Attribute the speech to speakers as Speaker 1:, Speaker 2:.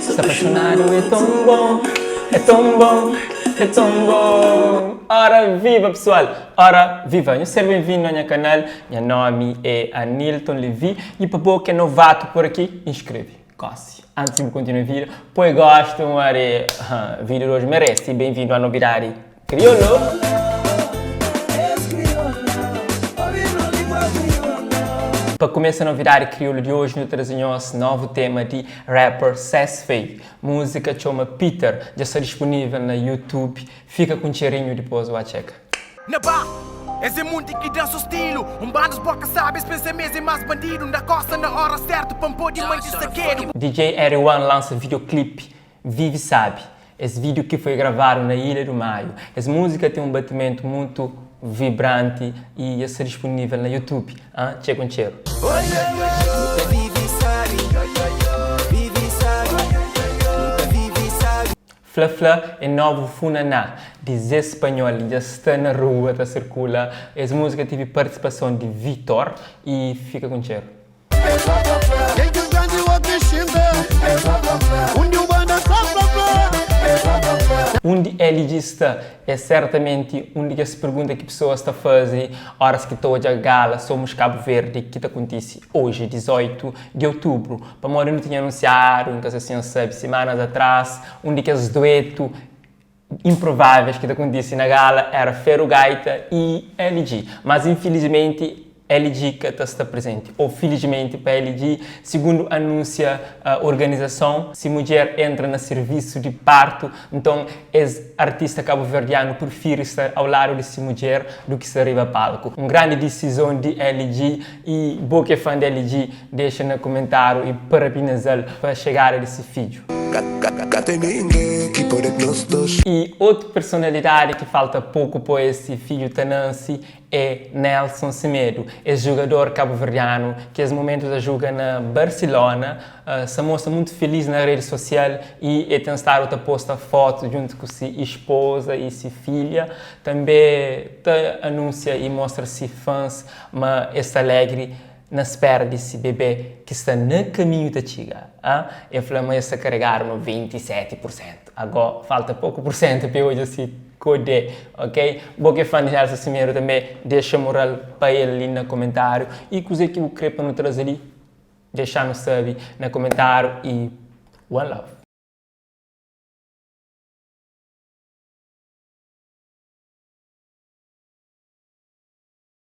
Speaker 1: Se apaixonado é tão bom, é tão bom, é tão bom. Ora viva pessoal, ora viva, seja bem-vindo ao meu canal. Meu nome é Anilton Levi e para você que é novato por aqui, inscreve, coce. Antes de continuar a vir, pois gosto, o vídeo de hoje merece. Bem-vindo à novidade crioulo. Para começar a novidade crioulo de hoje, nós trazemos um novo tema de rapper Sesfay. Música chama Peter, já está disponível na YouTube. Fica com um cheirinho depois do check.
Speaker 2: Esse mundo que dança o estilo. Bandos boca sabes, pensa mesmo em mais bandido. Na costa na hora certa, pampô de mãe de saqueiro.
Speaker 1: DJ Everyone lança videoclipe Vive Sabe. Esse vídeo que foi gravado na Ilha do Maio. Essa música tem um batimento muito vibrante e está disponível na YouTube. Checa um cheiro. Fla Fla é novo Funaná, diz espanhol, já está na rua, está circula. Essa música teve participação de Vitor e fica com cheiro. Onde ele diz é certamente onde que se pergunta que pessoas está fazendo horas que estou a gala, somos Cabo Verde, que está acontece hoje, 18 de outubro. Para morrer não tinha anunciado, em casa assim, sabe, semanas atrás, onde que os duetos improváveis que acontece na gala era Fero Gaita e LG, mas infelizmente LG que está presente, ou felizmente para LG, segundo anuncia a organização, se mulher entra no serviço de parto, então esse artista cabo-verdiano prefere estar ao lado dessa mulher do que estar a palco. Uma grande decisão de LG e boa que é fã de LG, deixa no comentário e parabéns ele para chegar a esse vídeo. E outra personalidade que falta pouco para esse filho Tanansi é Nelson Semedo, esse jogador cabo-verdiano que nesse momento joga na Barcelona, se mostra muito feliz na rede social e tem estado a postar fotos junto com sua esposa e sua filha. Também anuncia e mostra-se fãs, mas está alegre na espera desse bebê que está no caminho da chegar. A inflamação está carregar no 27%. Agora falta pouco por cento para hoje assim code, ok? Bom que é fã de Nelson Semedo também, deixa moral para ele ali no comentário. E coisa que eu queria para nos trazer ali, deixar no sub no comentário e one love.